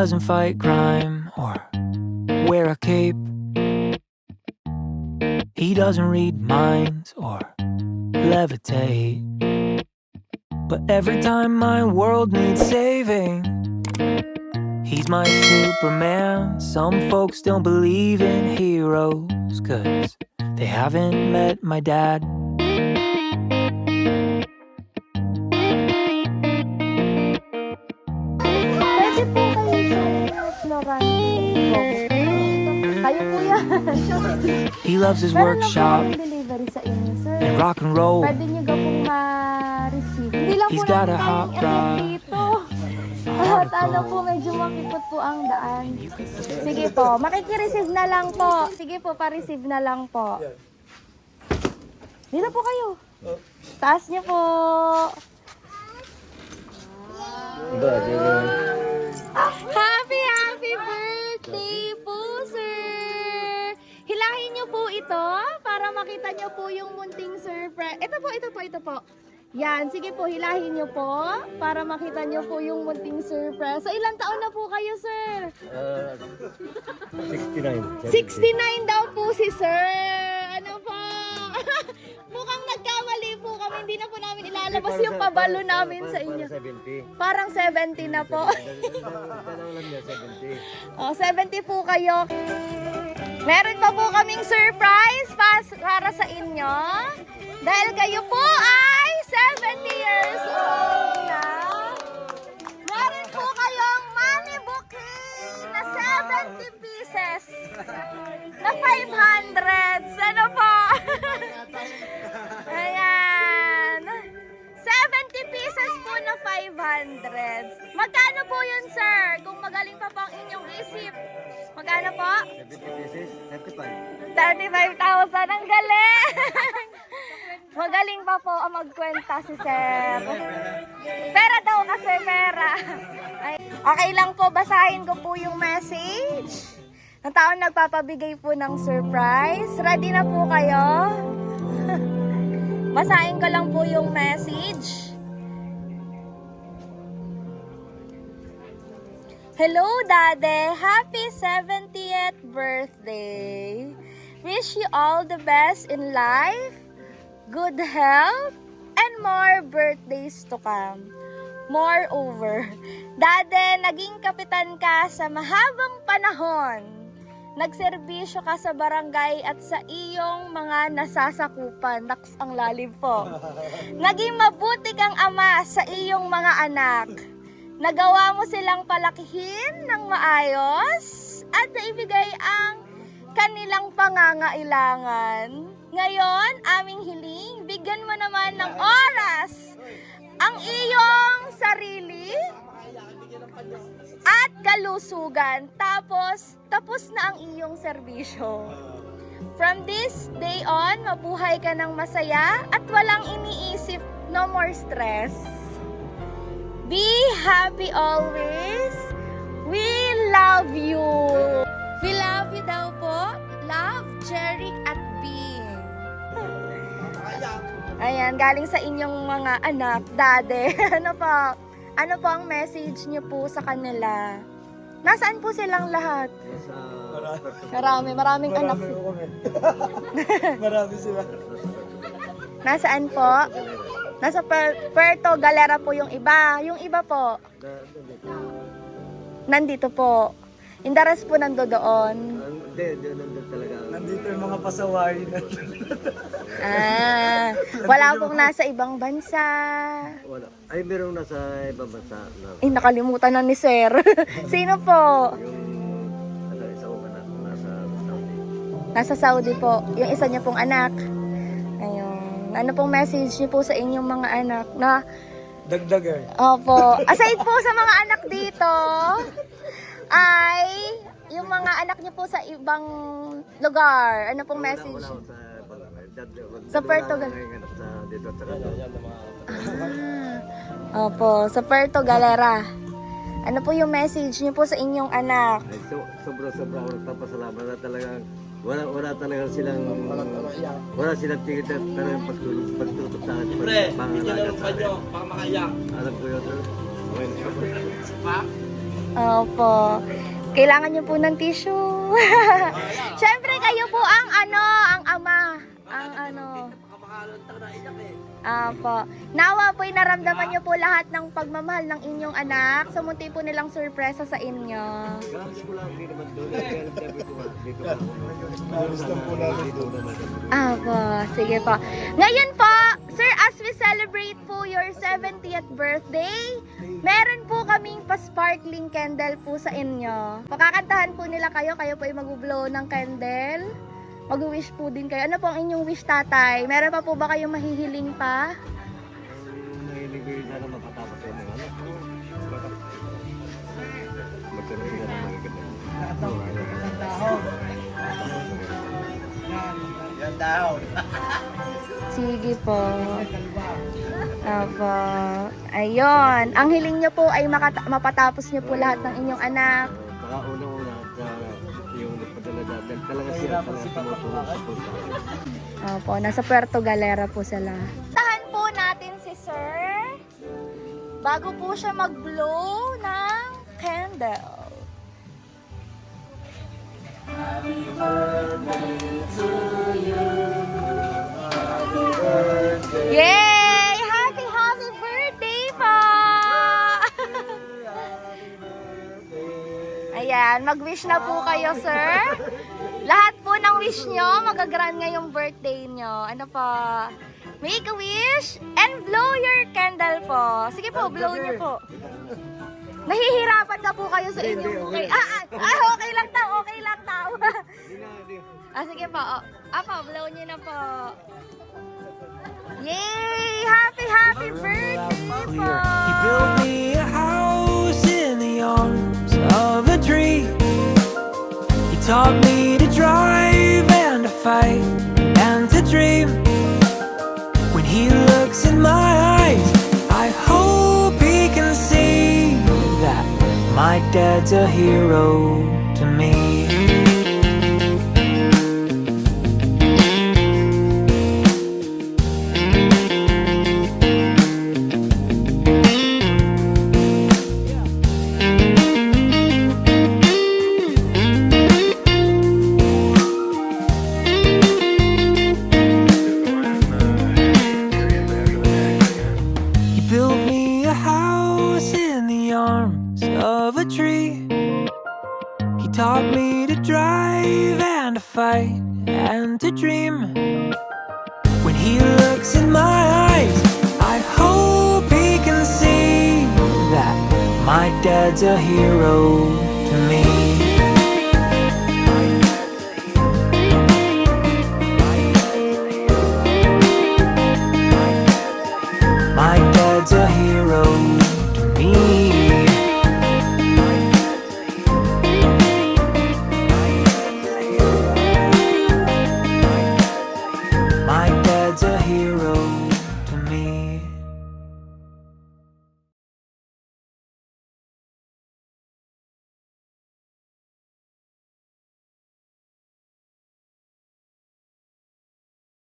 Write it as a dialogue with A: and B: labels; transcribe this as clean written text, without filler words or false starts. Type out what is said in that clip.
A: doesn't fight crime or wear a cape. He doesn't read minds or levitate. But every time my world needs saving, he's my Superman. Some folks don't believe in heroes 'cause they haven't met my dad.
B: Pwede po kayo sa Florante. Kayo po yan.
A: He loves his
B: Meron lang po
A: workshop
B: kaming delivery sa inyo, sir.
A: and rock and roll.
B: Pwede nyo ga pong ma-receive. Hindi lang po
A: He's got
B: namin
A: a hot
B: tayong
A: rod.
B: dito. At ano po, medyo makipot po ang daan. Sige po, makikireceive na lang po. Sige po, pa-receive na lang po. Dito po kayo. Taas niyo po. Happy birthday po, sir! Hilahin niyo po ito para makita niyo po yung munting surprise. Ito po. Yan, sige po, hilahin niyo po para makita niyo po yung munting surprise. So, ilang taon na po kayo, sir?
C: 69.
B: 69 daw po si sir. Ano po? Mukhang nagkamali po kami. Hindi na po namin ilalabas yung pabalo namin sa inyo.
C: 70.
B: Parang 70 na po.
C: Tanong lang niya, 70.
B: O, 70 po kayo. Meron pa po kaming surprise para sa inyo. Dahil kayo po ay 70 years old na. Meron po kayong money bouquet na 70 pieces. Na 500. Ano po? Ayan. 70 pieces po na 500. Magkano po yun, sir? Kung magaling pa po ang inyong isip. Magkano po?
C: 70 pieces, 35.
B: 35,000. Ang galing! Magaling pa po ang magkwenta si sir. Pera daw kasi, pera. Ay, okay lang po, basahin ko po yung message ng taong nagpapabigay po ng surprise. Ready na po kayo? Basahin ko lang po yung message. Hello, Dade. Happy 70th birthday. Wish you all the best in life, good health, and more birthdays to come. Moreover, Dade, naging kapitan ka sa mahabang panahon. Nagserbisyo ka sa barangay at sa iyong mga nasasakupan. Naks, ang lalim po. Naging mabuti kang ama sa iyong mga anak. Nagawa mo silang palakihin ng maayos at naibigay ang kanilang pangangailangan. Ngayon, aming hiling, bigyan mo naman ng oras ang iyong sarili at kalusugan. Tapos na ang iyong serbisyo. From this day on, mabuhay ka ng masaya at walang iniisip, no more stress. Be happy always. We love you. We love you daw po. Love, Jerry at Bing. Ayan, galing sa inyong mga anak, Dade. Ano po ang message niyo po sa kanila? Nasaan po silang lahat? Maraming anak.
C: Marami sila.
B: Nasaan po? Nasa Puerto Galera po yung iba. Yung iba po, nandito po. Indares po nando doon.
C: Hindi, nandun talaga.
D: Nandito yung mga pasaway na.
B: Wala pong nasa ibang bansa.
C: Wala. Ay, merong nasa ibang bansa.
B: Ay, nakalimutan na ni Sir. Sino po?
C: Yung isa ko anak, nasa Saudi.
B: Nasa Saudi po. Yung isa niya pong anak. Ayun. Ano pong message niyo po sa inyong mga anak? Na,
D: Dagdagan.
B: opo. Aside po sa mga anak dito, ay yung mga anak niyo po sa ibang lugar. Ano pong message?
C: Wala ako
B: Sa Puerto Galera.
C: Dito sa
B: Opo, sa Puerto Galera. Ano po yung message niyo po sa inyong anak?
C: Ay, sobra-sobra ako nagpapasalamat na talagang wala talagang silang tingin na talagang pagtutok sa akin.
E: Pre,
C: Pangalaga
E: bigyan lang
C: sa
E: pa
C: akin.
E: nyo, baka makaiyak.
C: Alam ko yun. Okay.
B: Opo. Kailangan niyo po ng tissue. Siyempre, kayo po ang ama. Ang Apo. Nawa po'y naramdaman niyo po lahat ng pagmamahal ng inyong anak. So, munti po nilang sorpresa sa inyo.
C: Grabe ko lang, hindi naman doon. Kaya sabi ko nga, dito pa ako. Dito naman.
B: Apo, sige po. Ngayon po, sir, as we celebrate po your 70th birthday, meron po kaming pa-sparkling candle po sa inyo. Pakakantahan po nila kayo po ay mag-blow ng candle. Mag-wish po din kayo. Ano po ang inyong wish, tatay? Meron pa po ba kayong mahihiling pa?
C: Nahilig ko yun sana mapatapos yung mga anak ko. Magkaroon sila ng magaganda.
D: Yan daw.
B: Sige po. Apo. Ayun. Ang hiling nyo po ay mapatapos nyo po lahat ng inyong anak.
C: Saka unang-una, yung nagpadala dahil talaga siya tumutulong sa puso.
B: Opo, nasa Puerto Galera po sila. Tahan po natin si sir bago po siya mag-blow ng candle. Yay! Happy birthday po! Ayan, mag-wish na po kayo, sir. Lahat po ng wish nyo, magagrant ngayong birthday nyo. Ano po? Make a wish and blow your candle po. Sige po, blow nyo po. Nahihirapan na po kayo sa inyong okay. Okay lang daw, okay lang daw. Sige po. Apo, blow nyo na po. Yay! Happy birthday po!
A: He built me a house in the arms of a tree. He taught me to drive and to fight and to dream. When he looks in my eyes, I hope he can see that my dad's a hero to me. Of a tree. He taught me to drive and to fight and to dream. When he looks in my eyes, I hope he can see that my dad's a hero to me.